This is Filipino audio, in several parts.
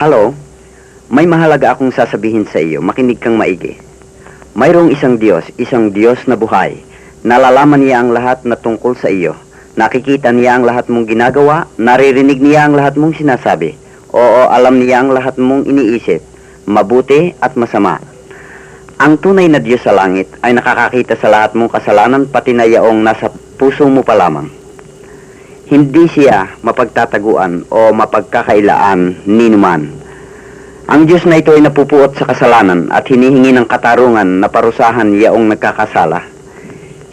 Hello, may mahalaga akong sasabihin sa iyo, makinig kang maigi. Mayroong isang Diyos na buhay. Nalalaman niya ang lahat na tungkol sa iyo. Nakikita niya ang lahat mong ginagawa, naririnig niya ang lahat mong sinasabi. Oo, alam niya ang lahat mong iniisip, mabuti at masama. Ang tunay na Diyos sa langit ay nakakakita sa lahat mong kasalanan pati na yaong nasa puso mo pa lamang. Hindi siya mapagtataguan o mapagkakailaan ni numan. Ang Diyos na ito ay napupuot sa kasalanan at hinihingi ng katarungan na parusahan yaong nagkakasala.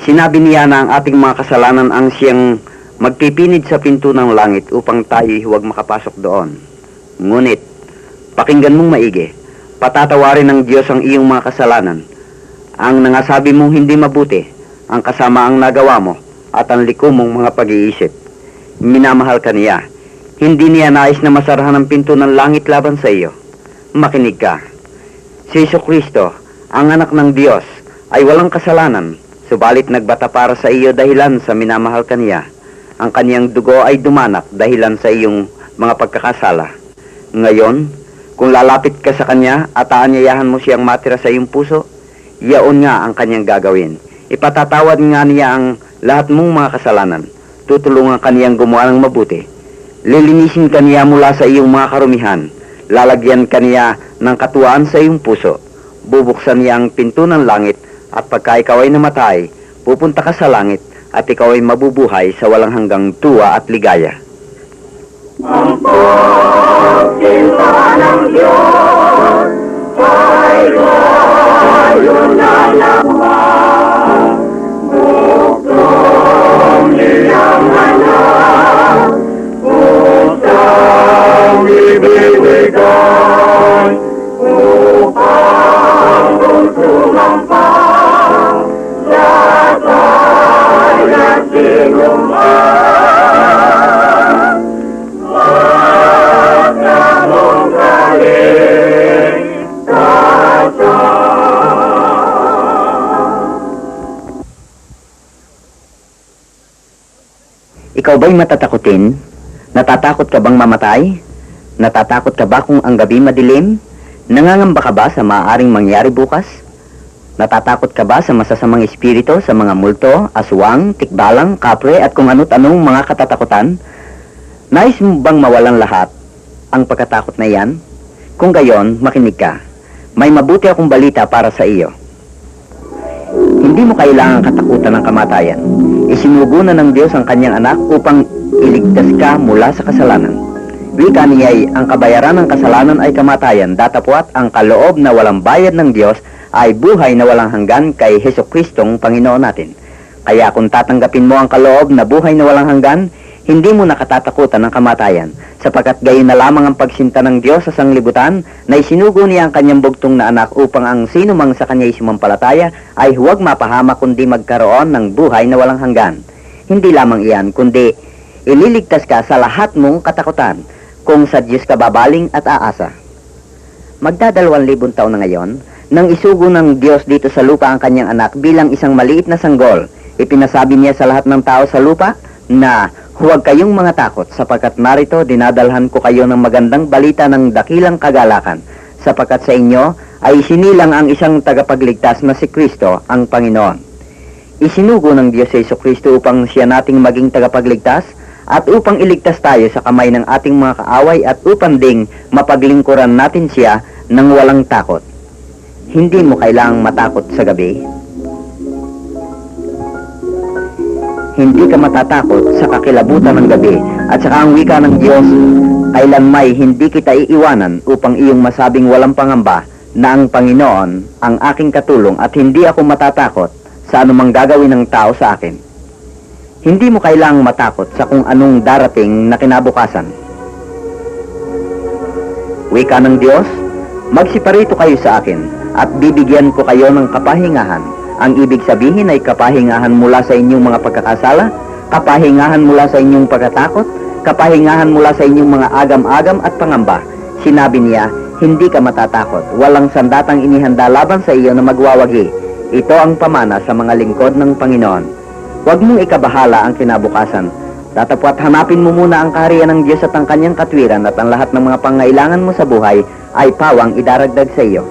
Sinabi niya na ang ating mga kasalanan ang siyang magpipinid sa pinto ng langit upang tayo huwag makapasok doon. Ngunit, pakinggan mong maigi, patatawarin ng Diyos ang iyong mga kasalanan. Ang nangasabi mong hindi mabuti, ang kasama ang nagawa mo, at ang likom mong mga pag-iisip. Minamahal ka niya. Hindi niya nais na masarahan ang pinto ng langit laban sa iyo. Makinig ka. Si Jesucristo, ang anak ng Diyos, ay walang kasalanan, subalit nagbata para sa iyo dahilan sa minamahal ka niya. Ang kaniyang dugo ay dumanak dahilan sa iyong mga pagkakasala. Ngayon, kung lalapit ka sa kanya at aanyayahan mo siyang matira sa iyong puso, yaon nga ang kanyang gagawin. Ipatatawad nga niya ang lahat mong mga kasalanan. Tutulungan kaniyang gumawa ng mabuti. Lilinisin kaniya mula sa iyong mga karumihan. Lalagyan kaniya ng katuwaan sa iyong puso. Bubuksan niya ang pinto ng langit at pagka ikaw ay namatay, pupunta ka sa langit at ikaw ay mabubuhay sa walang hanggang tuwa at ligaya. Ang pagkinta ng Diyos ay gayon na lamang. Buktong niyang anak, utang ibibigay, upang tulungan pa, latay na sinuman. Wag na mong kaligtasan. Ikaw ba'y matatakutin? Natatakot ka bang mamatay? Natatakot ka ba kung ang gabi madilim? Nangangamba ka ba sa maaaring mangyari bukas? Natatakot ka ba sa masasamang espiritu, sa mga multo, aswang, tikbalang, kapre at kung ano't anong mga katatakutan? Nais mo bang mawalan lahat ang pagkatakot na yan? Kung gayon, makinig ka. May mabuti akong balita para sa iyo. Hindi mo kailangang katakutan ng kamatayan. Isinugo na ng Diyos ang kanyang anak upang iligtas ka mula sa kasalanan. Wika niya ay ang kabayaran ng kasalanan ay kamatayan, datapwat ang kaloob na walang bayad ng Diyos ay buhay na walang hanggan kay Jesucristong Panginoon natin. Kaya kung tatanggapin mo ang kaloob na buhay na walang hanggan, hindi mo nakatatakutan ng kamatayan, sapagkat gayon na lamang ang pagsinta ng Diyos sa sanglibutan na isinugo niya ang kanyang bugtong na anak upang ang sino mang sa kanya sumampalataya ay huwag mapahama kundi magkaroon ng buhay na walang hanggan. Hindi lamang iyan, kundi ililigtas ka sa lahat mong katakutan kung sa Diyos ka babaling at aasa. Magdadalawang taon na ngayon, nang isugo ng Diyos dito sa lupa ang kanyang anak bilang isang maliit na sanggol, ipinasabi niya sa lahat ng tao sa lupa na huwag kayong mga takot sapagkat narito dinadalhan ko kayo ng magandang balita ng dakilang kagalakan sapagkat sa inyo ay sinilang ang isang tagapagligtas na si Kristo ang Panginoon. Isinugo ng Diyos sa Jesucristo upang siya nating maging tagapagligtas at upang iligtas tayo sa kamay ng ating mga kaaway at upang ding mapaglingkuran natin siya ng walang takot. Hindi mo kailangang matakot sa gabi. Hindi ka matatakot sa kakilabutan ng gabi at saka ang wika ng Diyos, kailanmay hindi kita iiwanan upang iyong masabing walang pangamba na ang Panginoon ang aking katulong at hindi ako matatakot sa anumang gagawin ng tao sa akin. Hindi mo kailangang matakot sa kung anong darating na kinabukasan. Wika ng Diyos, magsiparito kayo sa akin at bibigyan ko kayo ng kapahingahan. Ang ibig sabihin ay kapahingahan mula sa inyong mga pagkakasala, kapahingahan mula sa inyong pagkatakot, kapahingahan mula sa inyong mga agam-agam at pangamba. Sinabi niya, hindi ka matatakot, walang sandatang inihanda laban sa iyo na magwawagi. Ito ang pamana sa mga lingkod ng Panginoon. Huwag mong ikabahala ang kinabukasan, Datapwat hanapin mo muna ang kaharian ng Diyos at ang kanyang katwiran at ang lahat ng mga pangailangan mo sa buhay ay pawang idaragdag sa iyo.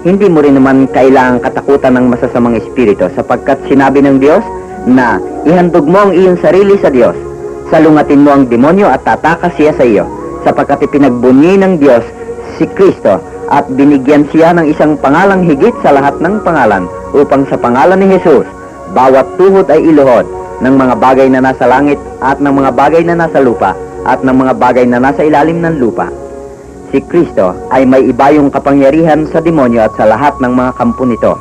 Hindi mo rin naman kailangang katakutan ng masasamang espiritu sapagkat sinabi ng Diyos na ihandog mo ang iyong sarili sa Diyos. Salungatin mo ang demonyo at tatakas siya sa iyo sapagkat ipinagbunyi ng Diyos si Kristo at binigyan siya ng isang pangalang higit sa lahat ng pangalan upang sa pangalan ni Jesus, bawat tuhod ay iluhod ng mga bagay na nasa langit at ng mga bagay na nasa lupa at ng mga bagay na nasa ilalim ng lupa. Si Kristo ay may ibayong kapangyarihan sa demonyo at sa lahat ng mga kampo nito.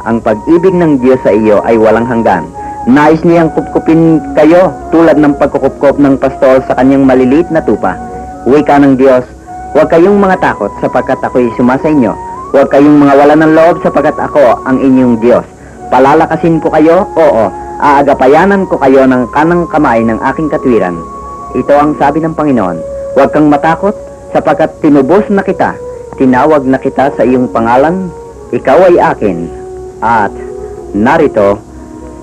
Ang pag-ibig ng Diyos sa iyo ay walang hanggan. Nais niyang kupkupin kayo tulad ng pagkukupkop ng pastol sa kanyang maliliit na tupa. Wika ng Diyos, huwag kayong mga takot sapagkat ako'y sumasa inyo. Huwag kayong mga wala ng loob sapagkat ako ang inyong Diyos. Palalakasin ko kayo, oo, aagapayanan ko kayo ng kanang kamay ng aking katwiran. Ito ang sabi ng Panginoon, huwag kang matakot sapagkat tinubos na kita, tinawag na kita sa iyong pangalan, ikaw ay akin, at narito,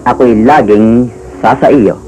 ako'y laging sa iyo.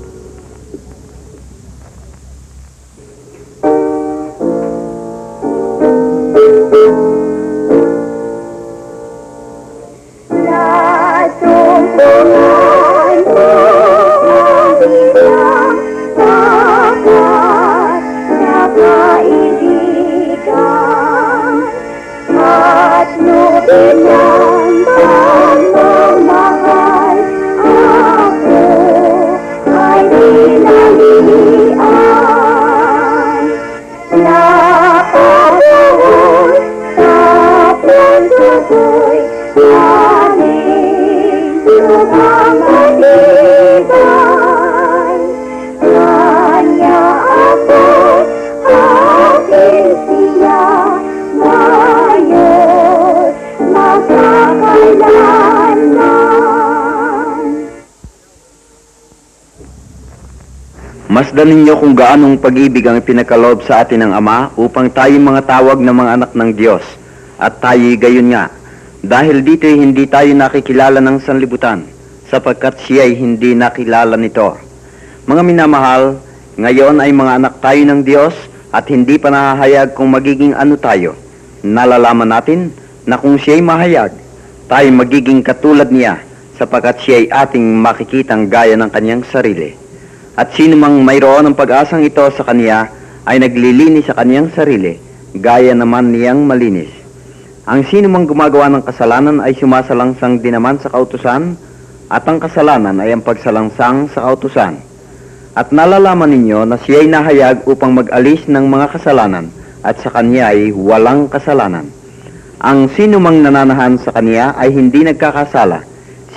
Masdan ninyo kung gaanong pag-ibig ang ipinagkaloob sa atin ng Ama upang tayo mga tawag na mga anak ng Diyos. At tayo'y gayon nga. Dahil dito'y hindi tayo nakikilala ng sanlibutan, sapagkat siya'y hindi nakilala nito. Mga minamahal, ngayon ay mga anak tayo ng Diyos at hindi pa nahahayag kung magiging ano tayo. Nalalaman natin na kung siya'y mahayag, tayo magiging katulad niya sapagkat siya'y ating makikitang gaya ng kanyang sarili. At sino mang mayroon ng pag-asang ito sa kanya ay naglilinis sa kanyang sarili, gaya naman niyang malinis. Ang sino mang gumagawa ng kasalanan ay sumasalangsang din naman sa kautusan, at ang kasalanan ay ang pagsalangsang sa kautusan. At nalalaman ninyo na siya'y nahayag upang mag-alis ng mga kasalanan, at sa kanya ay walang kasalanan. Ang sino mang nananahan sa kanya ay hindi nagkakasala.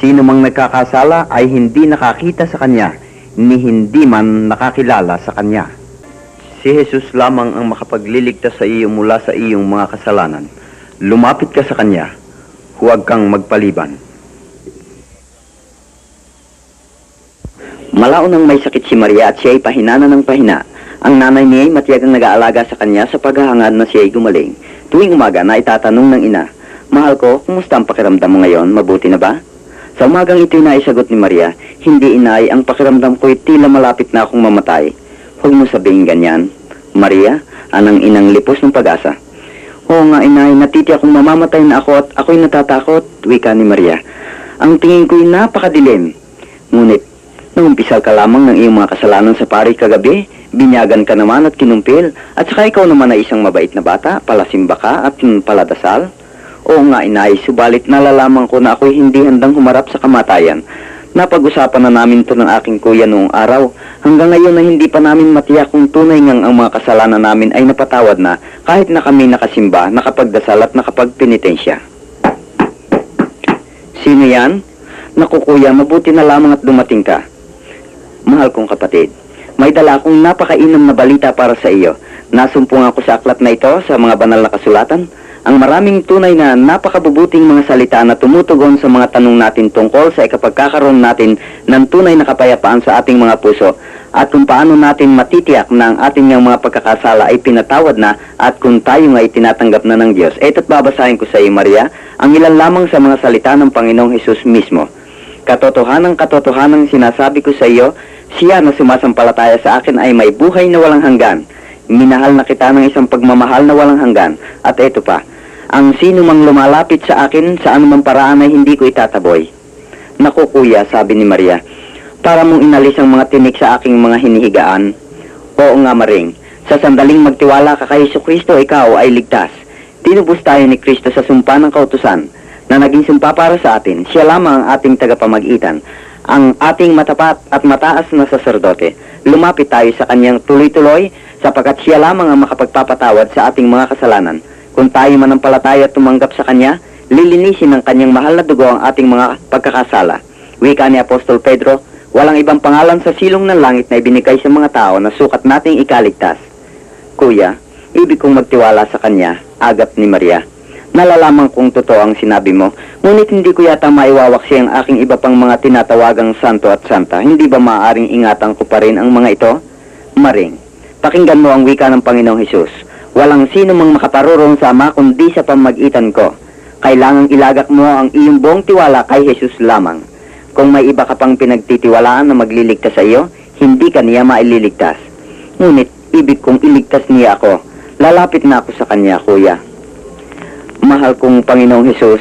Sino mang nagkakasala ay hindi nakakita sa kanya, ni hindi man nakakilala sa kanya. Si Jesus lamang ang makapagliligtas sa iyo mula sa iyong mga kasalanan. Lumapit ka sa kanya, huwag kang magpaliban. Malaunang may sakit si Maria at siya ay pahina ng pahina. Ang nanay niya ay matiyagang nag-aalaga sa kanya sa paghahangad na siya ay gumaling. Tuwing umaga na itatanong ng ina, "Mahal ko, kumusta ang pakiramdam mo ngayon? Mabuti na ba?" Sa umagang ito'y naisagot ni Maria, "Hindi, inay, ang pakiramdam ko'y tila malapit na akong mamatay." "Huwag mo sabihin ganyan, Maria," anang inang lipos ng pag-asa. "Oo nga, inay, natiti akong mamamatay na ako at ako'y natatakot," wika ni Maria. "Ang tingin ko'y napakadilim. Ngunit, nangumpisal ka lamang ng iyong mga kasalanan sa pari kagabi, binyagan ka naman at kinumpil, at saka ikaw naman ay isang mabait na bata, palasimba ka at paladasal." "Oo nga, inay, subalit nalalaman ko na ako'y hindi handang humarap sa kamatayan. Napag-usapan na namin to ng aking kuya noong araw. Hanggang ngayon na hindi pa namin matiyak kung tunay ngang ang mga kasalanan namin ay napatawad na kahit na kami nakasimba, nakapagdasal at nakapagpenitensya." "Sino yan?" "Naku kuya, mabuti na lamang at dumating ka." "Mahal kong kapatid, may dala akong napakainam na balita para sa iyo. Nasumpong ako sa aklat na ito sa mga banal na kasulatan. Ang maraming tunay na napakabubuting mga salita na tumutugon sa mga tanong natin tungkol sa ikapagkakaroon natin ng tunay na kapayapaan sa ating mga puso at kung paano natin matitiyak na ang ating mga pagkakasala ay pinatawad na at kung tayo nga ay tinatanggap na ng Diyos. Ito't babasahin ko sa iyo, Maria, ang ilan lamang sa mga salita ng Panginoong Hesus mismo. "Katotohanang sinasabi ko sa iyo, Siya na sumasampalataya sa akin ay may buhay na walang hanggan. Minahal na kita ng isang pagmamahal na walang hanggan. At ito pa, ang sino mang lumalapit sa akin sa anumang paraan ay hindi ko itataboy. Naku kuya, sabi ni Maria, para mong inalis ang mga tinik sa aking mga hinihigaan. Oo nga Maring, sa sandaling magtiwala ka kay Jesucristo, ikaw ay ligtas. Tinubos tayo ni Kristo sa sumpa ng kautusan na naging sumpa para sa atin. Siya lamang ang ating tagapamagitan, ang ating matapat at mataas na saserdote. Lumapit tayo sa kanyang tuloy-tuloy sapagkat siya lamang ang makapagpapatawad sa ating mga kasalanan. Kung tayo manampalataya at tumanggap sa kanya, lilinisin ng kanyang mahal na dugo ang ating mga pagkakasala. Wika ni Apostol Pedro, walang ibang pangalan sa silong ng langit na ibinigay sa mga tao na sukat nating ikaligtas. Kuya, ibig kong magtiwala sa kanya, agap ni Maria. Nalalaman kong totoo ang sinabi mo, ngunit hindi ko yata maiwawaksi ang aking iba pang mga tinatawagang santo at santa. Hindi ba maaaring ingatan ko pa rin ang mga ito? Maring, pakinggan mo ang wika ng Panginoong Hesus. Walang sino mang makaparurong sa Ama kundi sa pamagitan ko. Kailangang ilagak mo ang iyong buong tiwala kay Hesus lamang. Kung may iba ka pang pinagtitiwalaan na magliligtas sa iyo, hindi ka niya maililigtas. Ngunit ibig kong iligtas niya ako. Lalapit na ako sa kanya, kuya. Mahal kong Panginoong Hesus,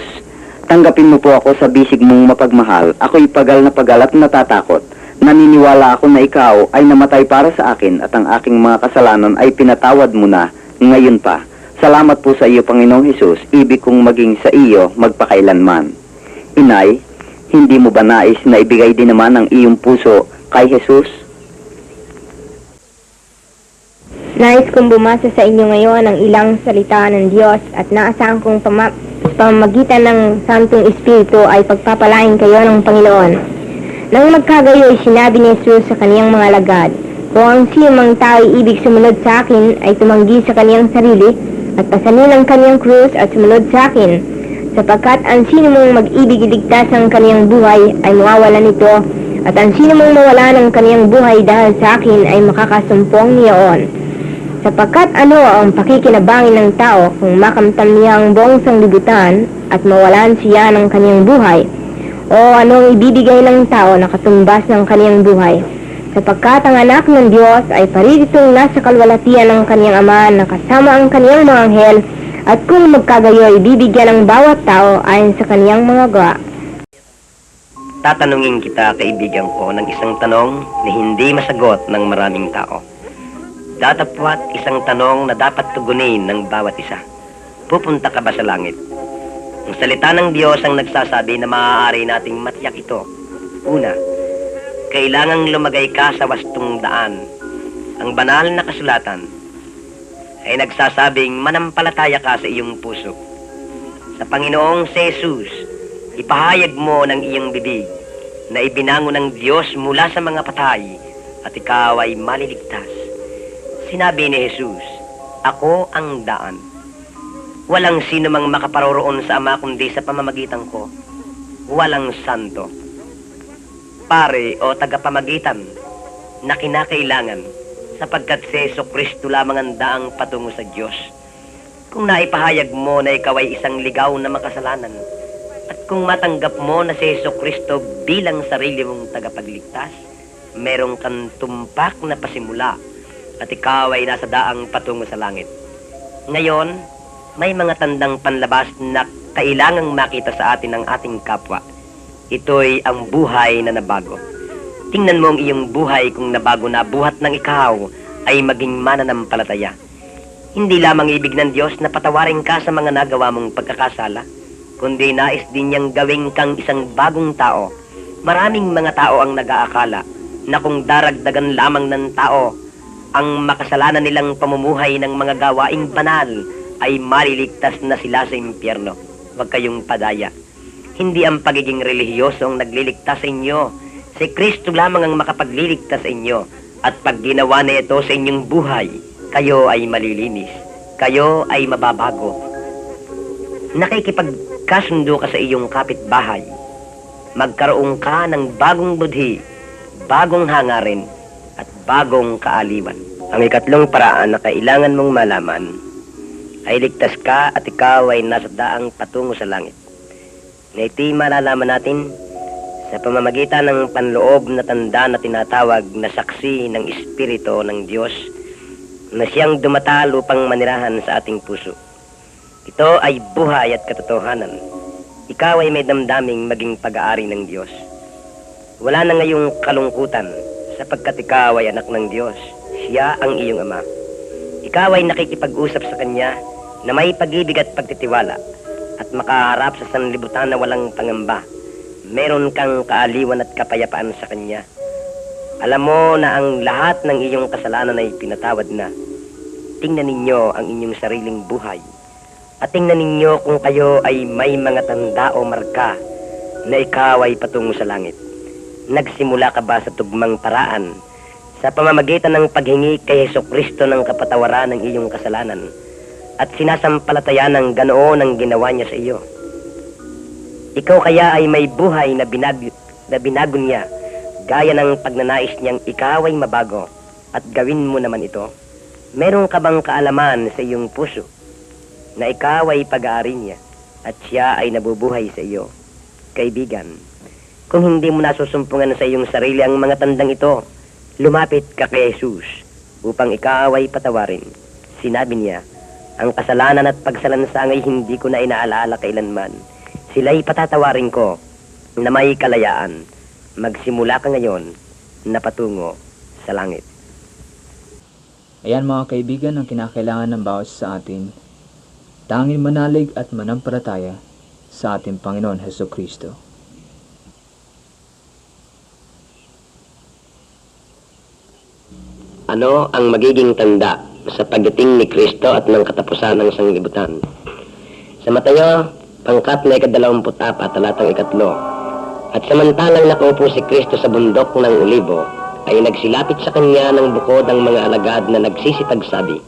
tanggapin mo po ako sa bisig mong mapagmahal. Ako'y pagal na pagal at natatakot. Naniniwala ako na ikaw ay namatay para sa akin at ang aking mga kasalanan ay pinatawad mo na ngayon pa. Salamat po sa iyo, Panginoong Hesus. Ibig kong maging sa iyo magpakailanman. Inay, hindi mo ba nais na ibigay din naman ang iyong puso kay Hesus? Nais kong bumasa sa inyo ngayon ang ilang salita ng Diyos at naasahan kong pamamagitan ng Santong Espiritu ay pagpapalain kayo ng Panginoon. Nang magkagayo ay sinabi ni Jesus sa kaniyang mga lagad, kung ang sino mang tao ay ibig sumunod sa akin ay tumanggi sa kaniyang sarili at pasanin ang kaniyang krus at sumunod sa akin. Sapagkat ang sino mong mag-ibig iligtas ang kaniyang buhay ay mawawala nito at ang sino mong mawala ng kaniyang buhay dahil sa akin ay makakasumpong niyaon. Sapagkat ano ang pakikinabangin ng tao kung makamtam niya ang buong sanglibutan at mawalan siya ng kaniyang buhay? O anong ibibigay ng tao na katumbas ng kaniyang buhay? Sapagkat ang anak ng Diyos ay pariditong nasa kalwalatian ng kaniyang ama na kasama ang kaniyang mga anghel at kung magkagayo ibibigyan ng bawat tao ayon sa kaniyang mga gawa. Tatanungin kita, kaibigan ko, ng isang tanong na hindi masagot ng maraming tao. Datapwat isang tanong na dapat tugunin ng bawat isa. Pupunta ka ba sa langit? Ang salita ng Diyos ang nagsasabi na maaari nating matiyak ito. Una, kailangang lumagay ka sa wastong daan. Ang banal na kasulatan ay nagsasabing manampalataya ka sa iyong puso. Sa Panginoong Jesus, ipahayag mo ng iyong bibig na ibinangon ng Diyos mula sa mga patay at ikaw ay maliligtas. Sinabi ni Jesus, ako ang daan. Walang sino mang makaparoroon sa Ama kundi sa pamamagitan ko. Walang santo, pare o tagapamagitan na kinakailangan sapagkat si Jesucristo lamang ang daang patungo sa Diyos. Kung naipahayag mo na ikaw ay isang ligaw na makasalanan at kung matanggap mo na si Jesucristo bilang sarili mong tagapagligtas, merong kang tumpak na pasimula at ikaw ay nasa daang patungo sa langit. Ngayon, may mga tandang panlabas na kailangang makita sa atin ng ating kapwa. Ito'y ang buhay na nabago. Tingnan mo ang iyong buhay kung nabago na buhat ng ikaw ay maging mananampalataya. Hindi lamang ibig ng Diyos na patawarin ka sa mga nagawa mong pagkakasala, kundi nais din niyang gawing kang isang bagong tao. Maraming mga tao ang nag-aakala na kung daragdagan lamang ng tao ang makasalanan nilang pamumuhay ng mga gawaing banal, ay maliligtas na sila sa impyerno. Huwag kayong padaya. Hindi ang pagiging relihiyoso ang nagliligtas sa inyo. Si Kristo lamang ang makapagliligtas sa inyo. At pag ginawa na ito sa inyong buhay, kayo ay malilinis. Kayo ay mababago. Nakikipagkasundo ka sa iyong kapitbahay. Magkaroon ka ng bagong budhi, bagong hangarin, at bagong kaaliwan. Ang ikatlong paraan na kailangan mong malaman ay ligtas ka at ikaw ay nasa daang patungo sa langit. Na ito'y malalaman natin sa pamamagitan ng panloob na tanda na tinatawag na saksi ng Espiritu ng Diyos na siyang dumatalo upang manirahan sa ating puso. Ito ay buhay at katotohanan. Ikaw ay may damdaming maging pag-aari ng Diyos. Wala na ngayong kalungkutan sapagkat ikaw ay anak ng Diyos. Siya ang iyong Ama. Ikaw ay nakikipag-usap sa Kanya na may pag-ibig at pagtitiwala at makaharap sa sanlibutan na walang pangamba. Meron kang kaaliwan at kapayapaan sa Kanya. Alam mo na ang lahat ng iyong kasalanan ay pinatawad na. Tingnan ninyo ang inyong sariling buhay. At tingnan ninyo kung kayo ay may mga tanda o marka na ikaw ay patungo sa langit. Nagsimula ka ba sa tugmang paraan sa pamamagitan ng paghingi kay Hesukristo ng kapatawaran ng iyong kasalanan at sinasampalatayan ng ganoon ang ginawa niya sa iyo? Ikaw kaya ay may buhay na binago niya gaya ng pagnanais niyang ikaw ay mabago at gawin mo naman ito? Meron ka bang kaalaman sa iyong puso na ikaw ay pag-aari niya at siya ay nabubuhay sa iyo? Kaibigan, kung hindi mo nasusumpungan sa iyong sarili ang mga tandang ito, lumapit ka kay Jesus upang ikaw ay patawarin. Sinabi niya, ang kasalanan at pagsalansang ay hindi ko na inaalala kailanman. Sila'y patatawarin ko na may kalayaan. Magsimula ka ngayon na patungo sa langit. Ayan mga kaibigan ang kinakailangan ng bawat sa atin. Tanging manalig at manampalataya sa ating Panginoon Hesukristo. Ano ang magiging tanda sa pagdating ni Kristo at ng katapusan ng sanglibutan? Sa Mateo, pangkat na 24, talatang 3. At samantalang nakaupo si Kristo sa bundok ng Olibo, ay nagsilapit sa kanya ng bukod ang mga alagad na nagsisipagsabi,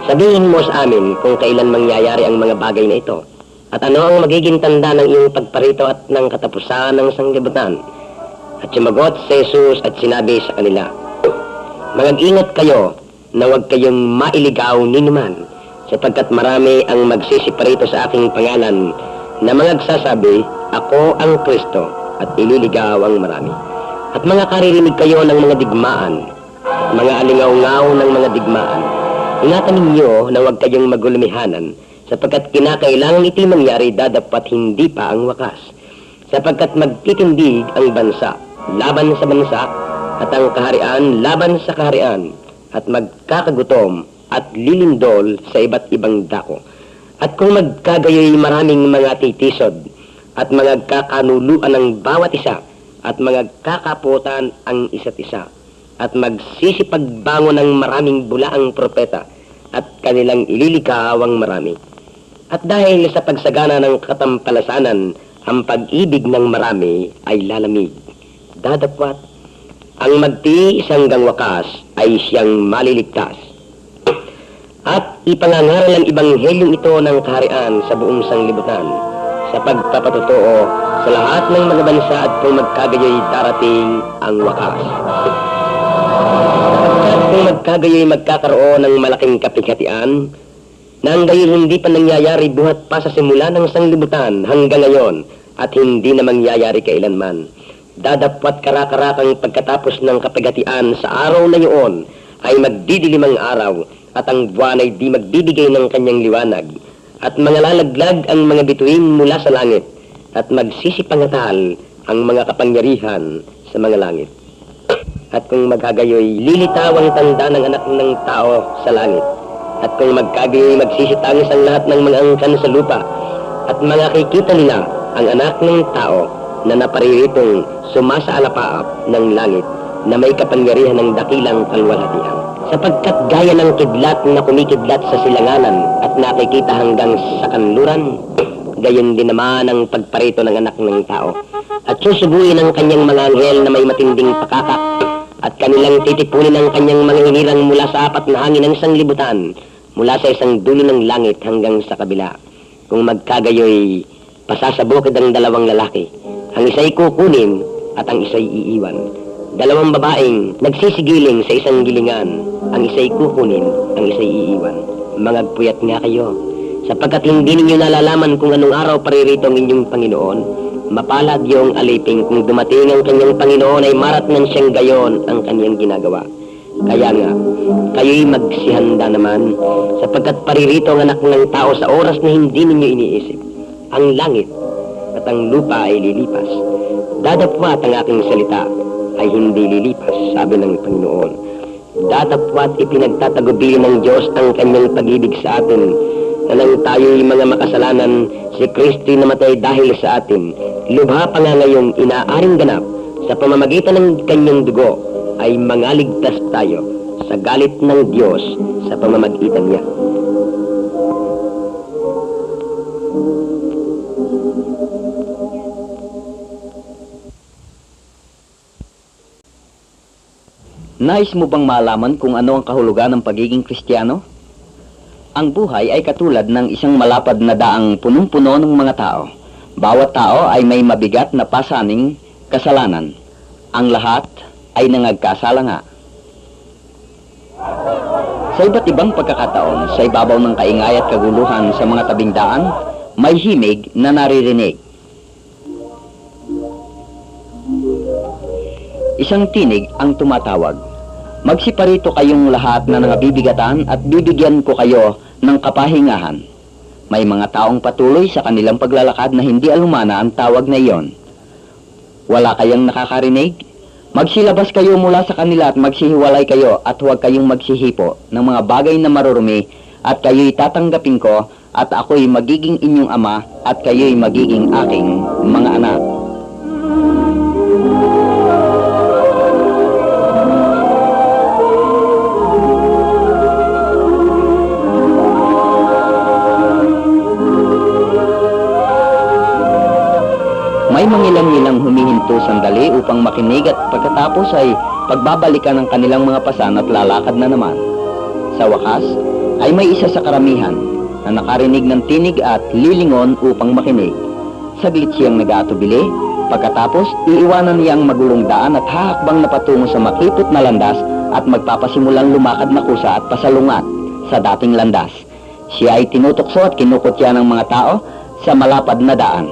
sabihin mo sa amin kung kailan mangyayari ang mga bagay na ito, at ano ang magiging tanda ng iyong pagparito at ng katapusan ng sanglibutan. At sumagot si Jesus at sinabi sa kanila, mag-ingat kayo na huwag kayong mailigaw ni naman, sapagkat marami ang magsisiparito sa aking pangalan na mga nagsasabi, ako ang Kristo, at ililigaw ang marami. At mga karirinig kayo ng mga digmaan, at mga alingaw-ngaw ng mga digmaan. Ingatan ninyo na huwag kayong magulumihanan, sapagkat kinakailangan iti mangyari dadapat hindi pa ang wakas. Sapagkat magtitindig ang bansa laban sa bansa, at ang kaharian laban sa kaharian, at magkakagutom at lilindol sa iba't ibang dako. At kung magkagayoy maraming mga titisod, at mga kakanuluan ng bawat isa, at magkakaputan ang isa't isa, at magsisipagbangon ng maraming bulaang propeta, at kanilang ililikaw ang marami. At dahil sa pagsagana ng katampalasanan, ang pag-ibig ng marami ay lalamig. Dadapwat, ang magtiis hanggang wakas ay siyang maliligtas. At ipangangaral ang ibanghelyong ito ng kaharian sa buong sanglibutan, sa pagpapatotoo sa lahat ng mga bansa, at kung magkagayoy darating ang wakas. At kung magkagayoy magkakaroon ng malaking kapighatian, na ang gayon hindi pa nangyayari buhat pa sa simula ng sanglibutan hanggang ngayon, at hindi na mangyayari kailanman. Dadapwat karakarakang pagkatapos ng kapighatian sa araw na iyon ay magdidilim ang araw, at ang buwan ay di magbibigay ng kanyang liwanag, at mangalalaglag ang mga bituin mula sa langit, at magsisipangatal ang mga kapangyarihan sa mga langit. At kung magkagayoy, lilitaw ang tanda ng anak ng tao sa langit. At kung magkagayoy, magsisitangis ang lahat ng mga angkan sa lupa, at makikita nila ang anak ng tao na naparirитong sumasaalapaap ng langit, na may kapangyarihan ng dakilang kalwalhatian. Sapagkat gaya ng kidlat na kumikidlat sa silanganan at nakikita hanggang sa kanluran, gayon din naman ang pagparito ng anak ng tao. At susubuin ang kanyang mga anghel na may matinding pakaka, at kanilang titipunin ang kanyang mga hinirang mula sa 4 na hangin ng sanglibutan, mula sa isang dulo ng langit hanggang sa kabila. Kung magkagayoy, pasasabukid ang 2 lalaki, ang isa'y kukunin at ang isa'y iiwan. 2 babaeng nagsisigiling sa isang gilingan, ang isa'y kukunin, ang isa'y iiwan. Magpuyat nga kayo, sapagkat hindi ninyo nalalaman kung anong araw paririto ang inyong Panginoon. Mapalad yung alipin kung dumating ang kanyang Panginoon ay maratnan siyang gayon ang kanyang ginagawa. Kaya nga, kayo'y magsihanda naman, sapagkat paririto ang anak ng tao sa oras na hindi ninyo iniisip. Ang langit at ang lupa ay lilipas. Dadapwat ang aking salita ay hindi lilipas, sabi ng Panginoon. Dadapwat ipinagtatagubilin ng Diyos ang kanyang pag-ibig sa atin, na nang tayo'y mga makasalanan, si Kristo'y namatay dahil sa atin. Lubha pa nga ngayong inaaring ganap sa pamamagitan ng kanyang dugo ay mangaligtas tayo sa galit ng Diyos sa pamamagitan niya. Nais mo bang malaman kung ano ang kahulugan ng pagiging Kristiyano? Ang buhay ay katulad ng isang malapad na daang punong-puno ng mga tao. Bawat tao ay may mabigat na pasaning kasalanan. Ang lahat ay nangagkasala nga. Sa iba't ibang pagkakataon, sa ibabaw ng kaingay at kaguluhan sa mga tabing daan, may himig na naririnig. Isang tinig ang tumatawag. Magsiparito kayong lahat na nangabibigatan at bibigyan ko kayo ng kapahingahan. May mga taong patuloy sa kanilang paglalakad na hindi alumana ang tawag na iyon. Wala kayang nakakarinig? Magsilabas kayo mula sa kanila at magsihiwalay kayo at huwag kayong magsihipo ng mga bagay na marurumi at kayo'y tatanggapin ko at ako'y magiging inyong ama at kayo'y magiging aking mga anak. May mangilang-ilang humihinto sandali upang makinig at pagkatapos ay pagbabalikan ng kanilang mga pasan at lalakad na naman. Sa wakas, ay may isa sa karamihan na nakarinig ng tinig at lilingon upang makinig. Saglit siyang nag-aatubili, pagkatapos iiwanan niya ang magulong daan at hahakbang na patungo sa makipot na landas at magpapasimulang lumakad na kusa at pasalungat sa dating landas. Siya ay tinutokso at kinukutya ng mga tao sa malapad na daan.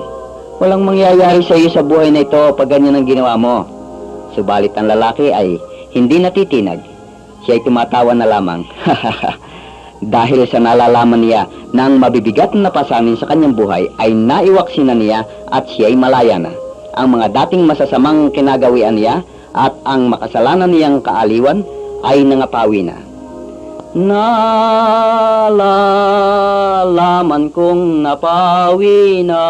Walang mangyayari sa iyo sa buhay na ito pag ganyan ang ginawa mo. Subalit ang lalaki ay hindi natitinag. Siya ay tumatawa na lamang. Dahil sa nalalaman niya na ang mabibigat na pasanin sa kanyang buhay ay naiwaksi na niya at siya ay malaya na. Ang mga dating masasamang kinagawian niya at ang makasalanan niyang kaaliwan ay nangapawi na. Nalalaman kong napawi na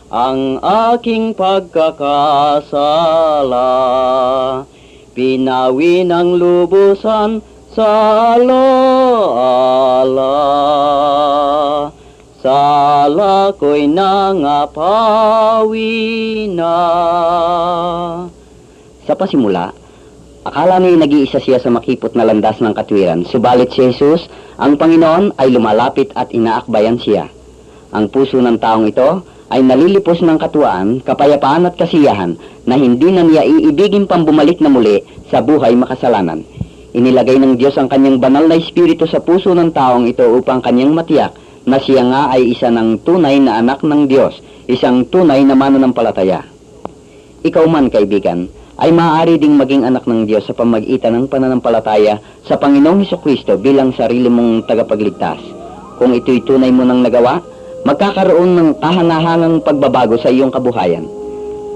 ang aking pagkakasala, pinawi ng lubusan sa alaala, sala ko'y nangapawi na. Sa pasimula, akala niya nag-iisa siya sa makipot na landas ng katwiran, subalit si Jesus, ang Panginoon, ay lumalapit at inaakbayan siya. Ang puso ng taong ito ay nalilipos ng katuwaan, kapayapaan at kasiyahan na hindi na niya iibigin pang bumalik na muli sa buhay makasalanan. Inilagay ng Diyos ang kanyang banal na espiritu sa puso ng taong ito upang kanyang matiyak na siya nga ay isa ng tunay na anak ng Diyos, isang tunay na mananampalataya. Ikaw man, kaibigan, ay maaari ding maging anak ng Diyos sa pamagitan ng pananampalataya sa Panginoong Hesukristo bilang sarili mong tagapagligtas. Kung ito'y tunay mo nang nagawa, magkakaroon ng kahanga-hangang pagbabago sa iyong kabuhayan.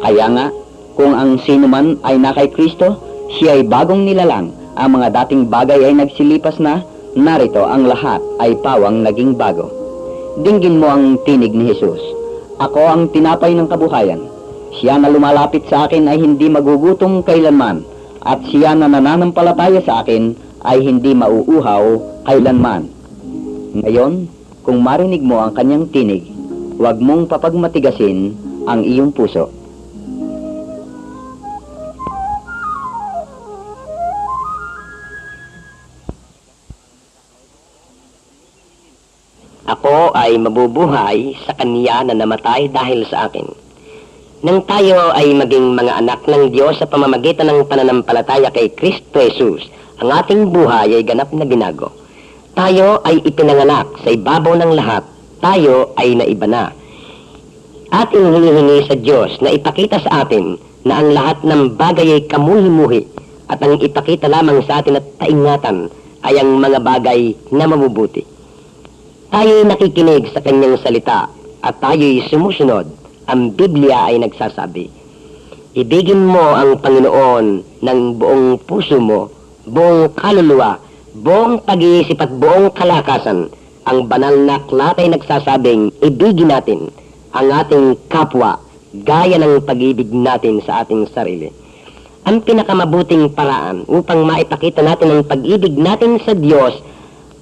Kaya nga, kung ang sino man ay na kay Kristo, siya ay bagong nilalang. Ang mga dating bagay ay nagsilipas na, narito ang lahat ay pawang naging bago. Dinggin mo ang tinig ni Jesus. Ako ang tinapay ng kabuhayan. Siya na lumalapit sa akin ay hindi magugutom kailanman, at siya na nananampalataya sa akin ay hindi mauuhaw kailanman. Ngayon, kung marinig mo ang kanyang tinig, huwag mong papagmatigasin ang iyong puso. Ako ay mabubuhay sa kanya na namatay dahil sa akin. Nang tayo ay maging mga anak ng Diyos sa pamamagitan ng pananampalataya kay Kristo Jesus, ang ating buhay ay ganap na binago. tayo ay ipinanganak sa ibabaw ng lahat, tayo ay naiba na. Ating hinihingi sa Diyos na ipakita sa atin na ang lahat ng bagay ay kamuhi-muhi at ang ipakita lamang sa atin at taingatan ay ang mga bagay na mabubuti. Tayo'y nakikinig sa kanyang salita at tayo'y sumusunod. Ang Biblia ay nagsasabi, ibigin mo ang Panginoon ng buong puso mo, buong kaluluwa, buong pag-iisip at buong kalakasan. Ang banal na aklat ay nagsasabing, ibigin natin ang ating kapwa gaya ng pag-ibig natin sa ating sarili. Ang pinakamabuting paraan upang maipakita natin ang pag-ibig natin sa Diyos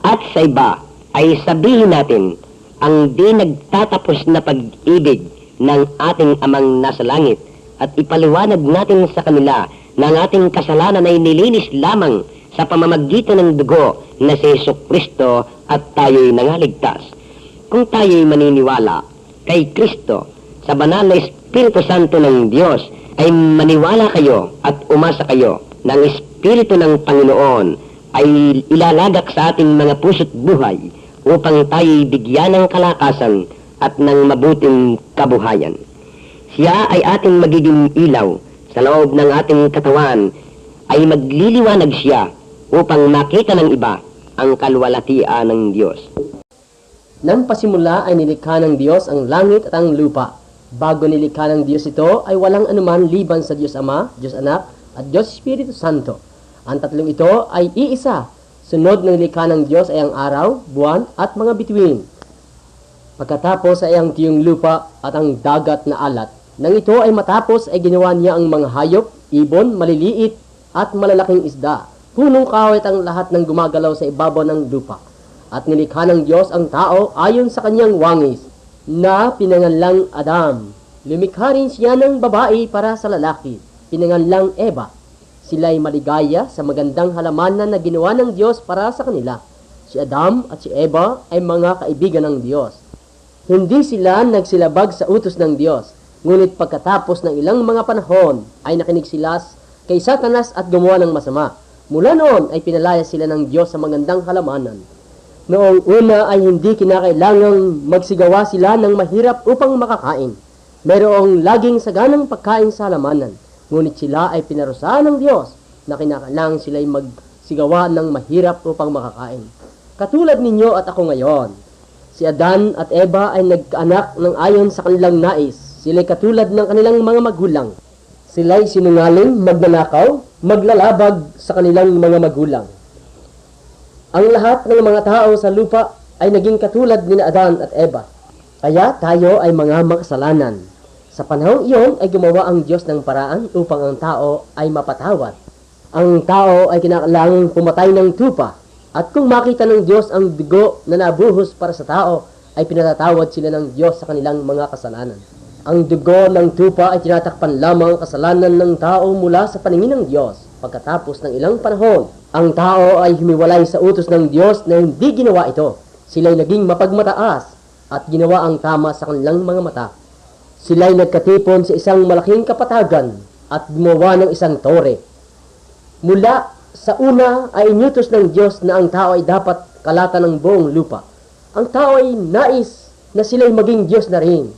at sa iba ay sabihin natin ang di nagtatapos na pag-ibig ng ating amang nasa langit at ipaliwanag natin sa kanila na ang ating kasalanan ay nilinis lamang sa pamamagitan ng dugo na si Jesucristo at tayo'y nangaligtas. Kung tayo'y maniniwala kay Kristo sa banal na Espiritu Santo ng Diyos, ay maniwala kayo at umasa kayo na ang Espiritu ng Panginoon ay ilalagak sa ating mga puso't buhay upang tayo'y bigyan ng kalakasan at ng mabuting kabuhayan. Siya ay ating magiging ilaw sa loob ng ating katawan, ay magliliwanag siya upang makita ng iba ang kalwalhatian ng Diyos. Nang pasimula ay nilikha ng Diyos ang langit at ang lupa. Bago nilikha ng Diyos ito ay walang anuman liban sa Diyos Ama, Diyos Anak at Diyos Espiritu Santo. Ang tatlong ito ay iisa. Sunod ng nilikha ng Diyos ay ang araw, buwan at mga bituin. Pagkatapos ay ang tiyong lupa at ang dagat na alat. Nang ito ay matapos ay ginawa niya ang mga hayop, ibon, maliliit at malalaking isda. Punong kahoy at ang lahat ng gumagalaw sa ibabaw ng lupa. At nilikha ng Diyos ang tao ayon sa kanyang wangis, na pinanganlang Adam. Lumikha rin siya ng babae para sa lalaki, pinanganlang Eva. Sila ay maligaya sa magandang halamanan na ginawa ng Diyos para sa kanila. Si Adam at si Eva ay mga kaibigan ng Diyos. Hindi sila nagsilabag sa utos ng Diyos, ngunit pagkatapos ng ilang mga panahon ay nakinig sila kay Satanas at gumawa ng masama. Mula noon ay pinalaya sila ng Diyos sa magandang halamanan. Noong una ay hindi kinakailangang magsigawa sila ng mahirap upang makakain. Mayroong laging saganang pagkain sa halamanan, ngunit sila ay pinarusahan ng Diyos na kinakailangan sila ay magsigawa ng mahirap upang makakain. Katulad ninyo at ako ngayon, si Adan at Eva ay nagkaanak ng ayon sa kanilang nais. Sila'y katulad ng kanilang mga magulang. Sila'y sinungaling, magnanakaw, maglalabag sa kanilang mga magulang. Ang lahat ng mga tao sa lupa ay naging katulad ni Adan at Eva. Kaya tayo ay mga makasalanan. Sa panahong iyon ay gumawa ang Diyos ng paraan upang ang tao ay mapatawad. Ang tao ay kinakailangang pumatay ng tupa. At kung makita ng Diyos ang dugo na nabuhos para sa tao, ay pinatatawad sila ng Diyos sa kanilang mga kasalanan. Ang dugo ng tupa ay tinatakpan lamang ang kasalanan ng tao mula sa paningin ng Diyos. Pagkatapos ng ilang panahon, ang tao ay humiwalay sa utos ng Diyos na hindi ginawa ito. Sila'y naging mapagmataas at ginawa ang tama sa kanilang mga mata. Sila'y nagkatipon sa isang malaking kapatagan at gumawa ng isang tore. Mula sa una ay inyutos ng Diyos na ang tao ay dapat kalatan ng buong lupa. Ang tao ay nais na sila'y maging Diyos na rin.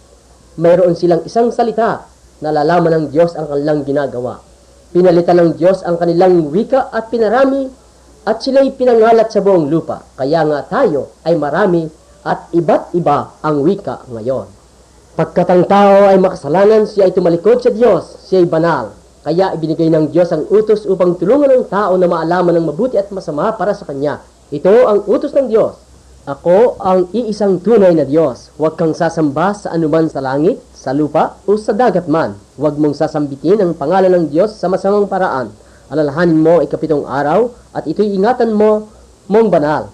Mayroon silang isang salita na lalaman ng Diyos ang kanilang ginagawa. Pinalitan ng Diyos ang kanilang wika at pinarami at sila'y pinangalat sa buong lupa. Kaya nga tayo ay marami at iba't iba ang wika ngayon. Pagkat ang tao ay makasalanan, siya ay tumalikod sa Diyos, siya ay banal. Kaya ibinigay ng Diyos ang utos upang tulungan ng tao na maalaman ng mabuti at masama para sa Kanya. Ito ang utos ng Diyos. Ako ang iisang tunay na Diyos. Huwag kang sasamba sa anuman sa langit, sa lupa, o sa dagat man. Huwag mong sasambitin ang pangalan ng Diyos sa masamang paraan. Alalahanin mo ay 7 araw at ito'y ingatan mo mong banal.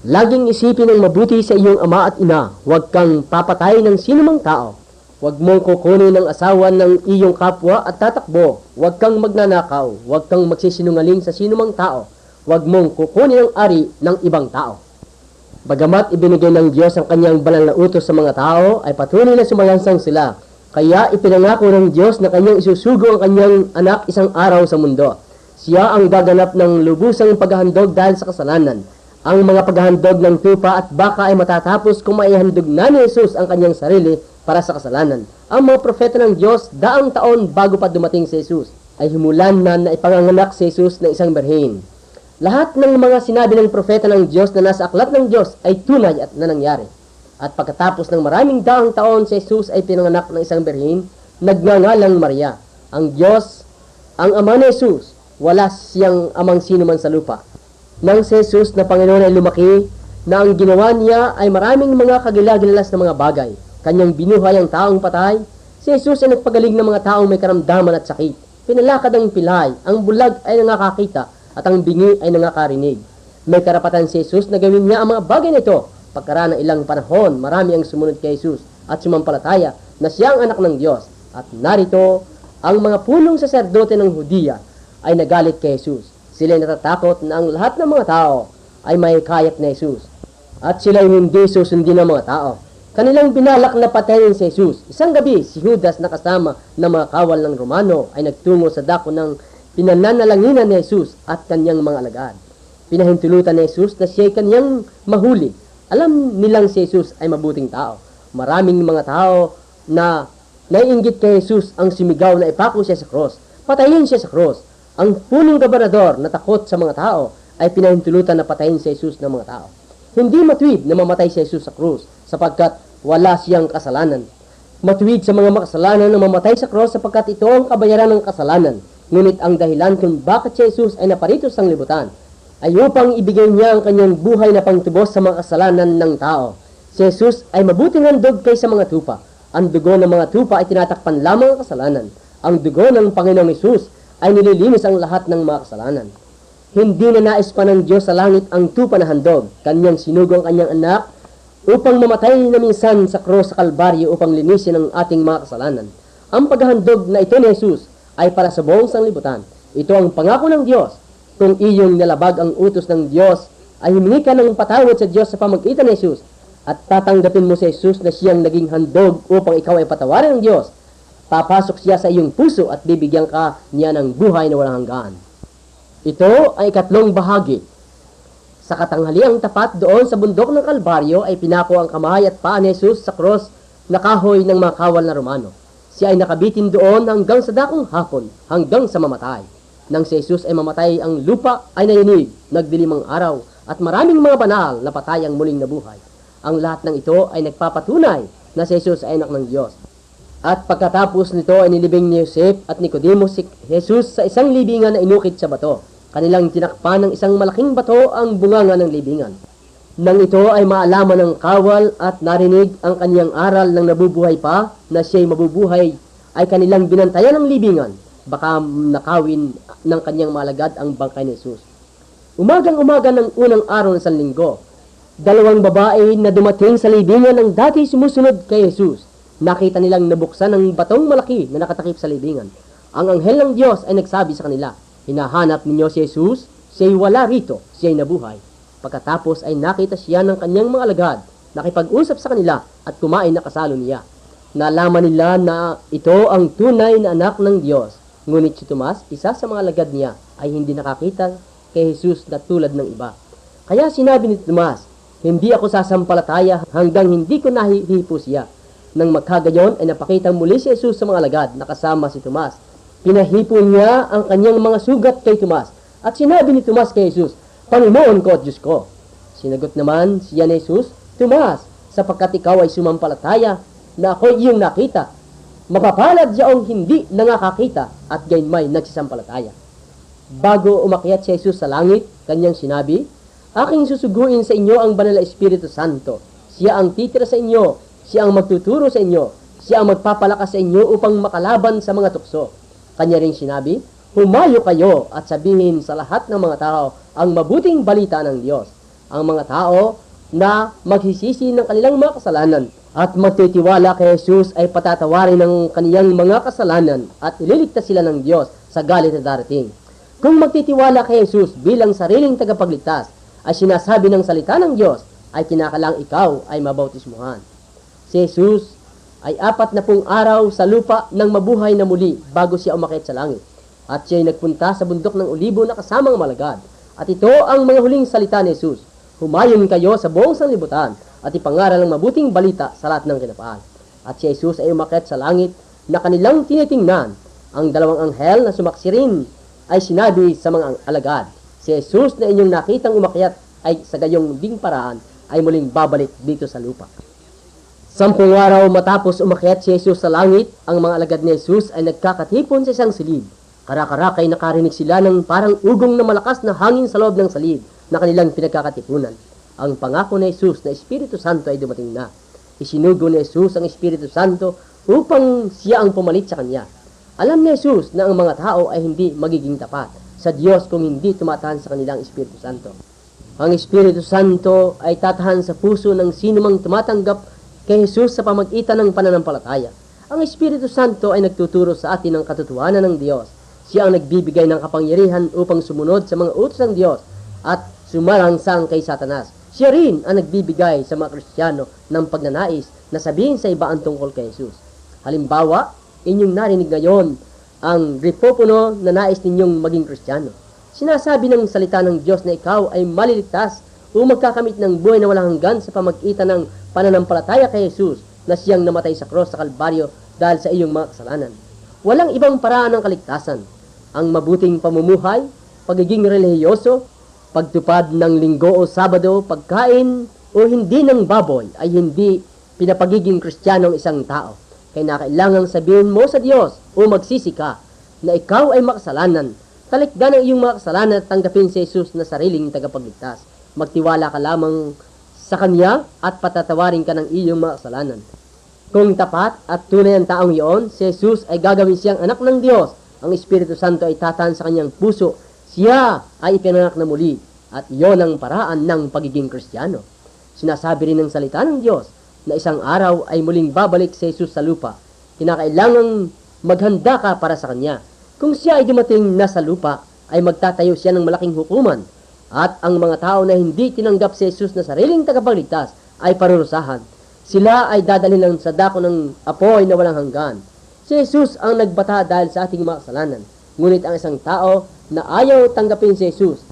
Laging isipin ang mabuti sa iyong ama at ina. Huwag kang papatay ng sinumang tao. Huwag mong kukunin ang asawa ng iyong kapwa at tatakbo. Huwag kang magnanakaw. Huwag kang magsisinungaling sa sinumang tao. Huwag mong kukunin ang ari ng ibang tao. Bagamat ibinigay ng Diyos ang kanyang banal na utos sa mga tao, ay patuloy na sumayansang sila. Kaya ipinangako ng Diyos na kanyang isusugo ang kanyang anak isang araw sa mundo. Siya ang gaganap ng lubusang paghahandog dahil sa kasalanan. Ang mga paghahandog ng tupa at baka ay matatapos kung maihandog na ni Jesus ang kanyang sarili para sa kasalanan. Ang mga propeta ng Diyos, daang taon bago pa dumating si Jesus, ay himulan na ipanganganak si Jesus ng isang berhin. Lahat ng mga sinabi ng propeta ng Diyos na nasa aklat ng Diyos ay tunay at nangyari. At pagkatapos ng maraming daang taon, si Jesus ay pinanganak ng isang berhin, nagngangalang Maria. Ang Diyos, ang Ama ni Jesus, wala siyang amang sino man sa lupa. Nang si Jesus na Panginoon ay lumaki, na ang ginawa niya ay maraming mga kagilagilalas na mga bagay. Kanyang binuhay ang taong patay. Si Jesus ay nagpagaling ng mga taong may karamdaman at sakit. Pinalakad ang pilay, ang bulag ay nangakakita, at ang bingi ay nangakarinig. May karapatan si Jesus na gawin niya ang mga bagay na ito. Pagkaraan ng ilang panahon, marami ang sumunod kay Jesus at sumampalataya na siya ang anak ng Diyos. At narito, ang mga punong saserdote ng Hudiya ay nagalit kay Jesus. Sila ay natatakot na ang lahat ng mga tao ay may kayat na Jesus. At sila ay hindi susundin ng mga tao. Kanilang binalak na patayin si Jesus. Isang gabi, si Judas na kasama ng mga kawal ng Romano ay nagtungo sa dako ng pinananalanginan ni Jesus at kanyang mga alagad. Pinahintulutan ni Jesus na siya ay kanyang mahuli. Alam nilang si Jesus ay mabuting tao. Maraming mga tao na naiinggit kay Jesus ang sumigaw na ipako siya sa cross. Patayin siya sa cross. Ang punong gobernador na takot sa mga tao ay pinahintulutan na patayin si Jesus ng mga tao. Hindi matuwid na mamatay si Jesus sa krus sapagkat wala siyang kasalanan. Matuwid sa mga makasalanan na mamatay sa krus sapagkat ito ang kabayaran ng kasalanan. Ngunit ang dahilan kung bakit si Jesus ay naparito sa sanglibutan ay upang ibigay niya ang kanyang buhay na pangtubos sa mga kasalanan ng tao. Si Jesus ay mabuting handog kaysa mga tupa. Ang dugo ng mga tupa ay tinatakpan lamang ang kasalanan. Ang dugo ng Panginoong Jesus ay nililinis ang lahat ng mga kasalanan. Hindi na nais pa ng Diyos sa langit ang tupa na handog. Kanyang sinugo ang kanyang anak upang mamatay na minsan sa krus sa Kalbaryo upang linisin ang ating mga kasalanan. Ang paghahandog na ito ni Jesus ay para sa buong sanglibutan. Ito ang pangako ng Diyos. Kung iyong nalabag ang utos ng Diyos, ay humingi ka ng patawad sa Diyos sa pamagitan ni Jesus at tatanggapin mo si Jesus na siyang naging handog upang ikaw ay patawarin ng Diyos. Papasok siya sa iyong puso at bibigyan ka niya ng buhay na walang hanggan. Ito ay ikatlong bahagi. Sa katanghaliang tapat doon sa bundok ng Kalbaryo ay pinako ang kamay at paa ni Jesus sa cross na kahoy ng mga kawal na Romano. Siya ay nakabitin doon hanggang sa dakong hapon, hanggang sa mamatay. Nang si Jesus ay mamatay, ang lupa ay nayinig, nagdilim ang araw, at maraming mga banal na patay ang muling nabuhay. Ang lahat ng ito ay nagpapatunay na si Jesus ay anak ng Diyos. At pagkatapos nito ay nilibing ni Joseph at Nicodemo si Jesus sa isang libingan na inukit sa bato. Kanilang tinakpan ng isang malaking bato ang bunganga ng libingan. Nang ito ay maalaman ng kawal at narinig ang kaniyang aral ng nabubuhay pa na siya'y mabubuhay, ay kanilang binantayan ng libingan. Baka nakawin ng kanyang malagad ang bangkay ni Jesus. Umagang-umaga ng unang araw ng Sanlinggo, dalawang babae na dumating sa libingan ng dati sumusunod kay Jesus. Nakita nilang nabuksan ang batong malaki na nakatakip sa libingan. Ang anghel ng Diyos ay nagsabi sa kanila, "Hinahanap ninyo si Jesus? Siya'y wala rito, siya'y nabuhay." Pagkatapos ay nakita siya ng kanyang mga alagad, nakipag-usap sa kanila at kumain na kasalo niya. Nalaman nila na ito ang tunay na anak ng Diyos. Ngunit si Tomas, isa sa mga alagad niya, ay hindi nakakita kay Jesus na tulad ng iba. Kaya sinabi ni Tomas, "Hindi ako sasampalataya hanggang hindi ko nahihipo siya." Nang magkagayon ay napakita muli si Jesus sa mga alagad na kasama si Tomas. Pinahipo niya ang kanyang mga sugat kay Tomas at sinabi ni Tomas kay Jesus, "Panginoon ko at Diyos ko." Sinagot naman siya ni Jesus, "Tomas, sapagkat ikaw ay sumampalataya na ako iyong nakita, mapapalad yaong hindi nangakakita at gayon nagsisampalataya." Bago umakyat si Jesus sa langit, kanyang sinabi, "Aking susuguin sa inyo ang Banal na Espiritu Santo. Siya ang titira sa inyo, siya ang magtuturo sa inyo, siya ang magpapalakas sa inyo upang makalaban sa mga tukso." Kanya ring sinabi, "Humayo kayo at sabihin sa lahat ng mga tao ang mabuting balita ng Diyos." Ang mga tao na magsisisi ng kanilang mga kasalanan at magtitiwala kay Jesus ay patatawarin ng kaniyang mga kasalanan at ililigtas sila ng Diyos sa galit na darating. Kung magtitiwala kay Jesus bilang sariling tagapagligtas ay sinasabi ng salita ng Diyos, ay kinakalang ikaw ay mabautismuhan. Si Jesus ay 40 araw sa lupa ng mabuhay na muli bago siya umakyat sa langit. At siya ay nagpunta sa bundok ng Olibo na kasamang malagad. At ito ang mga huling salita ni Jesus, humayon kayo sa buong sanlibutan at ipangaral ang mabuting balita sa lahat ng kinapaan. At si Jesus ay umakyat sa langit na kanilang tinitingnan. Ang dalawang anghel na sumaksi rin ay sinabi sa mga alagad, si Jesus na inyong nakitang umakyat ay sa gayong ding paraan ay muling babalik dito sa lupa. 10 araw matapos umakyat si Jesus sa langit, ang mga alagad ni Jesus ay nagkakatipon sa isang silid. Karakarakay nakarinig sila ng parang ugong na malakas na hangin sa loob ng silid na kanilang pinagkakatipunan. Ang pangako ni Jesus na Espiritu Santo ay dumating na. Isinugo ni Jesus ang Espiritu Santo upang siya ang pumalit sa kanya. Alam ni Jesus na ang mga tao ay hindi magiging tapat sa Diyos kung hindi tumatahan sa kanilang Espiritu Santo. Ang Espiritu Santo ay tatahan sa puso ng sinumang tumatanggap kay Jesus sa pamagitan ng pananampalataya. Ang Espiritu Santo ay nagtuturo sa atin ng katotohanan ng Diyos. Siya ang nagbibigay ng kapangyarihan upang sumunod sa mga utos ng Diyos at sumalangsang kay Satanas. Siya rin ang nagbibigay sa mga Kristiyano ng pagnanais na sabihin sa iba ang tungkol kay Jesus. Halimbawa, inyong narinig ngayon ang gripopono na nais ninyong maging Kristiyano. Sinasabi ng salita ng Diyos na ikaw ay maliligtas o magkakamit ng buhay na walang hanggan sa pamagitan ng pananampalataya kay Jesus na siyang namatay sa cross sa Kalbaryo dahil sa iyong mga kasalanan. Walang ibang paraan ng kaligtasan. Ang mabuting pamumuhay, pagiging relihiyoso, pagtupad ng linggo o sabado, pagkain o hindi ng baboy ay hindi pinapagiging Kristiyano ang isang tao. Kaya kailangang sabihin mo sa Diyos o magsisi ka na ikaw ay makasalanan. Talikdan ang iyong mga kasalanan at tanggapin si Jesus na sariling tagapagligtas. Magtiwala ka lamang sa Kanya at patatawarin ka ng iyong mga kasalanan. Kung tapat at tunay ang taong iyon, si Jesus ay gagawin siyang anak ng Diyos. Ang Espiritu Santo ay tatahan sa kanyang puso. Siya ay ipinanak na muli at iyon ang paraan ng pagiging Kristiyano. Sinasabi rin ng salita ng Diyos na isang araw ay muling babalik si Jesus sa lupa. Kinakailangang maghanda ka para sa Kanya. Kung siya ay dumating na sa lupa, ay magtatayo siya ng malaking hukuman at ang mga tao na hindi tinanggap si Jesus na sariling tagapagligtas ay parurusahan. Sila ay dadalhin lang sa dako ng apoy na walang hanggan. Si Jesus ang nagbata dahil sa ating mga kasalanan. Ngunit ang isang tao na ayaw tanggapin si Jesus,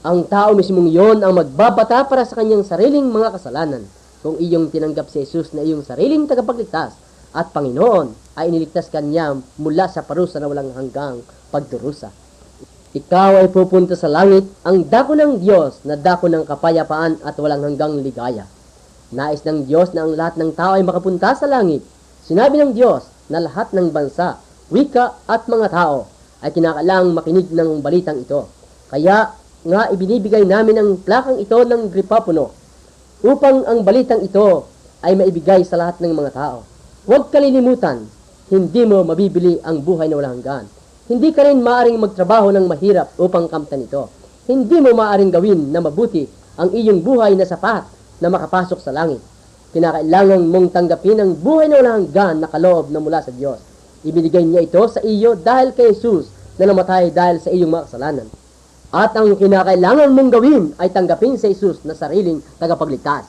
ang tao mismong yon ang magbabata para sa kanyang sariling mga kasalanan. Kung iyong tinanggap si Jesus na iyong sariling tagapagligtas at Panginoon, ay iniligtas kanya mula sa parusa na walang hanggang pagdurusa. Ikaw ay pupunta sa langit, ang dako ng Diyos na dako ng kapayapaan at walang hanggang ligaya. Nais ng Diyos na ang lahat ng tao ay makapunta sa langit. Sinabi ng Diyos na lahat ng bansa, wika at mga tao ay kinakailangang makinig ng balitang ito. Kaya nga ibinibigay namin ang plakang ito ng gripapono upang ang balitang ito ay maibigay sa lahat ng mga tao. Huwag kalilimutan, hindi mo mabibili ang buhay na walang hanggan. Hindi ka rin maaring magtrabaho ng mahirap upang kamtan ito. Hindi mo maaring gawin na mabuti ang iyong buhay na sapat na makapasok sa langit. Kinakailangan mong tanggapin ang buhay na walang hanggan na kaloob na mula sa Diyos. Ibinigay niya ito sa iyo dahil kay Jesus na namatay dahil sa iyong mga kasalanan. At ang kinakailangan mong gawin ay tanggapin si Jesus na sariling tagapagligtas.